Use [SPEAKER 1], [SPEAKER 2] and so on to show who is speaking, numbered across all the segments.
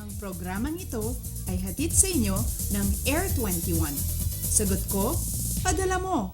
[SPEAKER 1] Ang programang ito ay hatid sa inyo ng Air 21. Sagot ko, padala mo!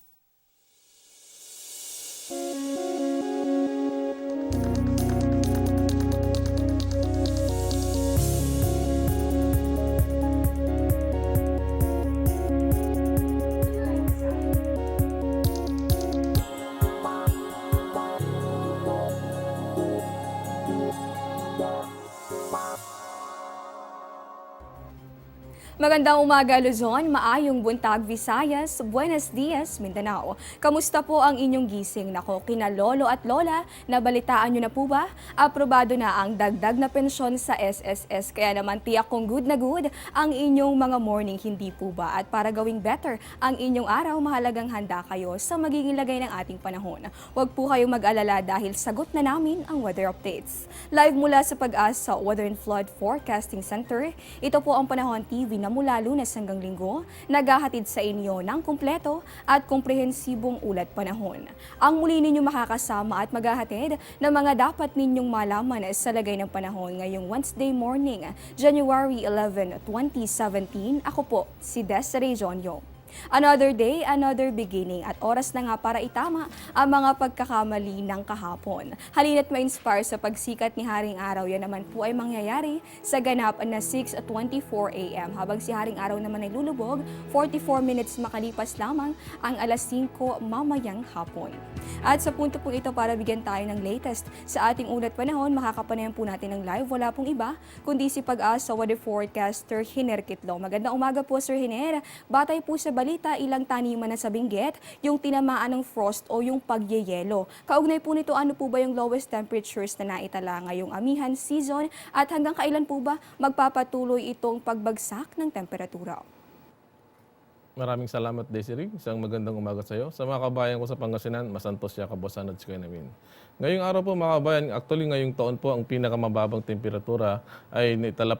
[SPEAKER 2] Magandang umaga Luzon, maayong buntag Visayas, Buenos Dias, Mindanao. Kamusta po ang inyong gising? Nako, kina lolo at lola, nabalitaan nyo na po ba? Aprobado na ang dagdag na pensyon sa SSS. Kaya naman tiyak kong good na good ang inyong mga morning, hindi po ba? At para gawing better ang inyong araw, mahalagang handa kayo sa magiging lagay ng ating panahon. Huwag po kayong mag-alala dahil sagot na namin ang weather updates. Live mula sa Pag-asa Weather and Flood Forecasting Center, ito po ang Panahon TV na mula Lunes hanggang Linggo, naghahatid sa inyo ng kumpleto at komprehensibong ulat panahon. Ang muli ninyo makakasama at maghahatid ng mga dapat ninyong malaman sa lagay ng panahon ngayong Wednesday morning, January 11, 2017. Ako po, si Desiree Jonyo. Another day, another beginning at oras na nga para itama ang mga pagkakamali ng kahapon. Halina't ma-inspire sa pagsikat ni Haring Araw. Yan naman po ay mangyayari sa ganap na 6:24 a.m. Habang si Haring Araw naman ay lulubog, 44 minutes makalipas lamang ang alas 5 mamayang hapon. At sa punto po ito para bigyan tayo ng latest sa ating ulat panahon, makakapanayan po natin ng live. Wala pong iba kundi si Pag-asa Weather Forecaster Hiner Kitlong. Magandang umaga po Sir Hiner. Batay po sa balita, ilang taniman na sa Benguet yung tinamaan ng frost o yung pagyeyelo. Kaugnay po nito, ano po ba yung lowest temperatures na naitala ngayong amihan season at hanggang kailan po ba magpapatuloy itong pagbagsak ng temperatura?
[SPEAKER 3] Maraming salamat, Desiree. Isang magandang umaga sa iyo. Sa mga kabayan ko sa Pangasinan, Masantos siya, Kabosan at Sikanamin. Ngayong araw po mga kabayan, actually ngayong taon po ang pinakamababang temperatura ay naitala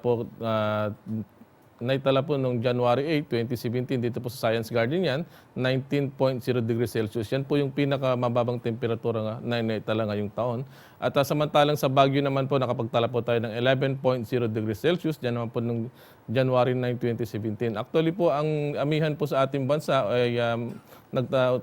[SPEAKER 3] po noong January 8, 2017 dito po sa Science Garden yan, 19.0 degrees Celsius. Yan po yung pinakamababang temperatura na naitala ngayong taon. At samantalang sa Baguio naman po nakapagtala po tayo ng 11.0 degrees Celsius. Yan naman po noong January 9, 2017. Actually po ang amihan po sa ating bansa ay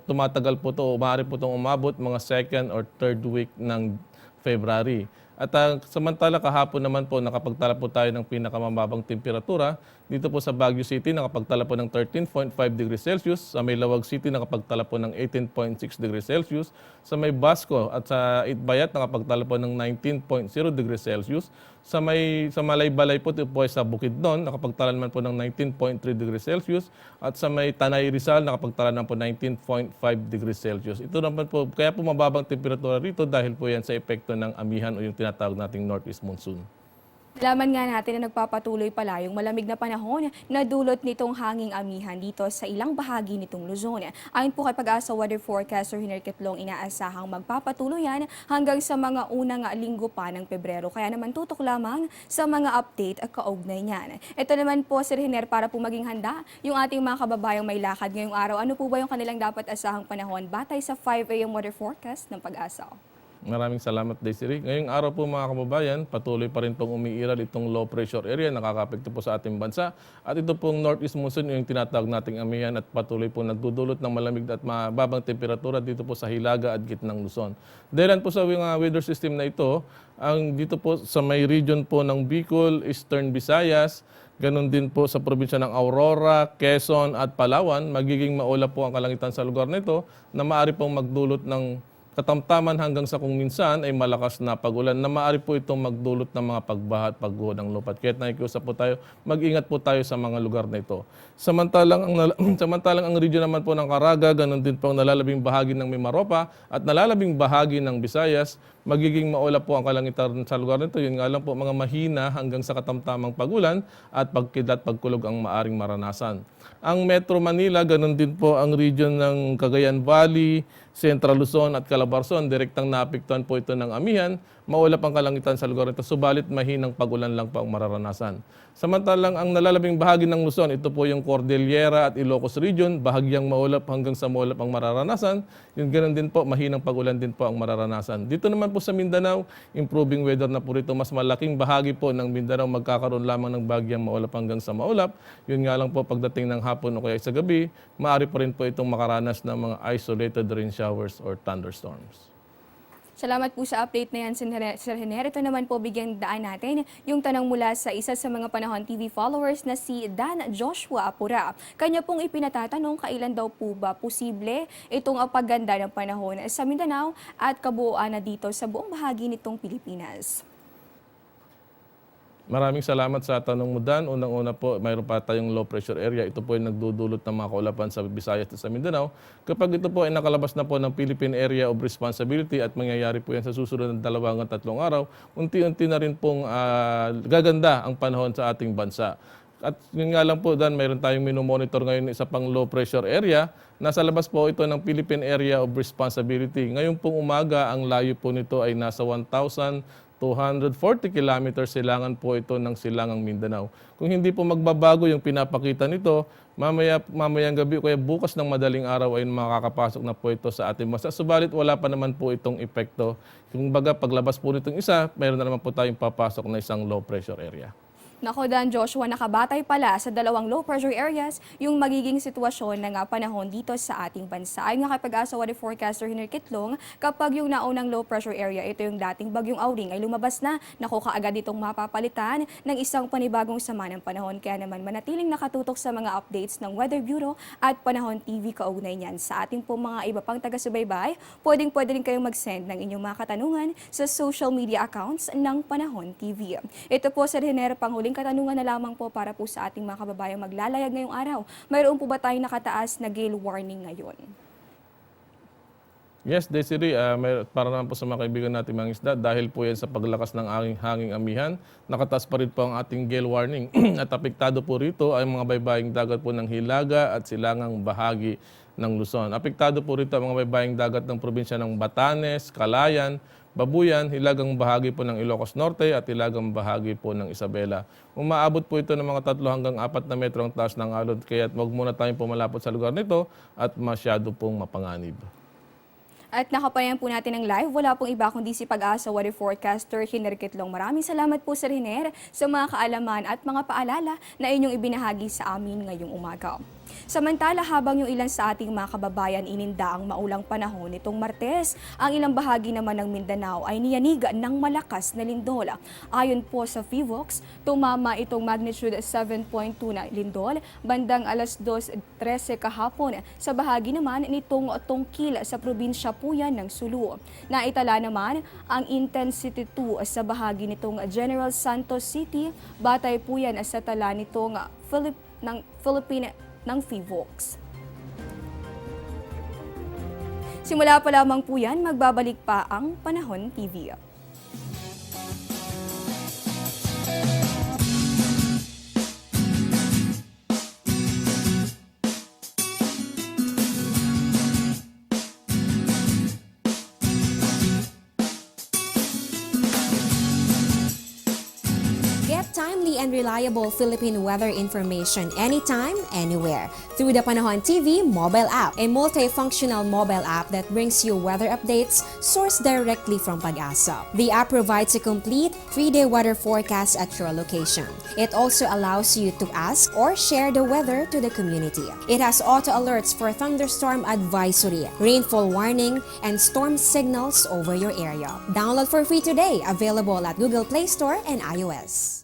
[SPEAKER 3] tumatagal po to, maaari po itong umabot mga second or third week ng February. At samantala kahapon naman po nakapagtala po tayo ng pinakamababang temperatura. Dito po sa Baguio City nakapagtala po ng 13.5 degrees Celsius. Sa Maylawag City nakapagtala po ng 18.6 degrees Celsius. Sa may Basco at sa Itbayat nakapagtala po ng 19.0 degrees Celsius. Sa Malaybalay po ay sa Bukidnon nakapagtala naman po ng 19.3 degrees Celsius. At sa may Tanay Rizal nakapagtala naman po 19.5 degrees Celsius. Ito naman po, kaya po mababang temperatura rito dahil po yan sa epekto ng amihan o yung tinatawag nating northeast monsoon.
[SPEAKER 2] Laman nga natin na nagpapatuloy pala yung malamig na panahon na dulot nitong hanging amihan dito sa ilang bahagi nitong Luzon. Ayon po kay Pag-asa Weather Forecaster Hiner Kitlong, inaasahang magpapatuloy yan hanggang sa mga unang linggo pa ng Pebrero. Kaya naman tutok lamang sa mga update at kaugnay niyan. Ito naman po Sir Hiner, para po maging handa yung ating mga kababayang may lakad ngayong araw. Ano po ba yung kanilang dapat asahang panahon batay sa 5 a.m. weather forecast ng Pag-asa?
[SPEAKER 3] Maraming salamat, Desiree. Ngayong araw po mga kababayan, patuloy pa rin pong umiiral itong low pressure area, nakakapekto po sa ating bansa. At ito pong northeast monsoon, yung tinatawag nating amihan at patuloy po nagdudulot ng malamig at mababang temperatura dito po sa Hilaga at gitnang Luzon. Dahil po sa weather system na ito, dito po sa may region po ng Bicol, Eastern Visayas, ganun din po sa probinsya ng Aurora, Quezon at Palawan, magiging maulap po ang kalangitan sa lugar nito na maaari pong magdulot ng katamtaman hanggang sa kung minsan ay malakas na pag-ulan na maaari po itong magdulot ng mga pagbaha at pagguho ng lupa. Kaya nakikiusap po tayo, mag-ingat po tayo sa mga lugar na ito. Samantalang ang region naman po ng Caraga, ganun din po ang nalalabing bahagi ng Mimaropa at nalalabing bahagi ng Visayas, magiging maulap po ang kalangitan sa lugar nito. Yun nga lang po, mga mahina hanggang sa katamtamang pag-ulan at pagkidlat, pagkulog ang maaring maranasan. Ang Metro Manila, ganun din po ang region ng Cagayan Valley, Central Luzon at Calabarzon, direktang naapektuhan po ito ng amihan. Maulap ang kalangitan sa lugar nito, subalit mahinang pagulan lang pa ang mararanasan. Samantalang ang nalalabing bahagi ng Luzon, ito po yung Cordillera at Ilocos Region, bahagyang maulap hanggang sa maulap ang mararanasan. Yung ganoon din po, mahinang pagulan din po ang mararanasan. Dito naman po sa Mindanao, improving weather na po rito. Mas malaking bahagi po ng Mindanao magkakaroon lamang ng bahagyang maulap hanggang sa maulap. Yun nga lang po pagdating ng hapon o kaya sa gabi, maaari pa rin po itong makaranas ng mga isolated rain showers or thunderstorms.
[SPEAKER 2] Salamat po sa update na yan, Sir Hener. Ito naman po bigyan daan natin yung tanong mula sa isa sa mga Panahon TV followers na si Dan Joshua Apura. Kanya pong ipinatatanong kailan daw po ba posible itong pagganda ng panahon sa Mindanao at kabuuan na dito sa buong bahagi nitong Pilipinas.
[SPEAKER 3] Maraming salamat sa tanong mo, Dan. Unang-una po, mayroon pa tayong low pressure area. Ito po ay nagdudulot ng mga kaulapan sa Visayas at sa Mindanao. Kapag ito po ay nakalabas na po ng Philippine Area of Responsibility at mangyayari po yan sa susunod ng 2 hanggang 3 araw, unti-unti na rin pong gaganda ang panahon sa ating bansa. At yun nga lang po, Dan, mayroon tayong minomonitor ngayon isa pang low pressure area. Nasa labas po ito ng Philippine Area of Responsibility. Ngayon pong umaga, ang layo po nito ay nasa 1,240 kilometers silangan po ito ng silangang Mindanao. Kung hindi po magbabago yung pinapakita nito, mamayang gabi o kaya bukas ng madaling araw ay makakapasok na po ito sa ating bansa. Subalit wala pa naman po itong epekto. Kung baga paglabas po nitong isa, mayroon na naman po tayong papasok na isang low pressure area.
[SPEAKER 2] Nako, Dan Joshua, nakabatay pala sa 2 low pressure areas yung magiging sitwasyon ng panahon dito sa ating bansa. Ayon nga kay Pag-asa Weather Forecaster Hener Kitlong, kapag yung naunang low pressure area, ito yung dating bagyong Auring, ay lumabas na, naku kaagad itong mapapalitan ng isang panibagong sama ng panahon. Kaya naman manatiling nakatutok sa mga updates ng Weather Bureau at Panahon TV kaugnay niyan. Sa ating po mga iba pang taga-subaybay, pwede rin kayong mag-send ng inyong mga katanungan sa social media accounts ng Panahon TV. Ito po sa Hener, panghuling katanungan na lamang po para po sa ating mga kababayang maglalayag ngayong araw. Mayroon po ba tayong nakataas na gale warning ngayon?
[SPEAKER 3] Yes, Desiree, para naman po sa mga kaibigan natin mga isda, dahil po yan sa paglakas ng hanging amihan, nakataas pa rin po ang ating gale warning. At apektado po rito ay mga baybaying dagat po ng Hilaga at silangang bahagi ng Luzon. Apektado po rito ang mga baybaying dagat ng probinsya ng Batanes, Calayan, Babuyan, hilagang bahagi po ng Ilocos Norte at hilagang bahagi po ng Isabela. Umaabot po ito ng mga 3 hanggang 4 na metro ang taas ng alon, kaya wag muna tayong pumalapot sa lugar nito at masyado pong mapanganib.
[SPEAKER 2] At nakapayan po natin ng live. Wala pong iba kundi si Pag-asa Weather Forecaster Hener Kitlong. Maraming salamat po Sir Hener sa mga kaalaman at mga paalala na inyong ibinahagi sa amin ngayong umaga. Samantala, habang yung ilan sa ating mga kababayan ininda ang maulang panahon nitong Martes, ang ilang bahagi naman ng Mindanao ay niyanig ng malakas na lindol. Ayon po sa PHIVOLCS, tumama itong magnitude 7.2 na lindol bandang alas 2:13 kahapon sa bahagi naman nitong Tungkil sa probinsya po yan ng Sulu. Naitala naman ang intensity 2 sa bahagi nitong General Santos City, batay po yan sa tala nitong Philippine ng PHIVOLCS. Simula pa lamang po yan, magbabalik pa ang Panahon TV.
[SPEAKER 4] Get timely and reliable Philippine weather information anytime, anywhere through the Panahon TV mobile app, a multifunctional mobile app that brings you weather updates sourced directly from Pag-asa. The app provides a complete 3-day weather forecast at your location. It also allows you to ask or share the weather to the community. It has auto alerts for thunderstorm advisory, rainfall warning, and storm signals over your area. Download for free today, available at Google Play Store and iOS.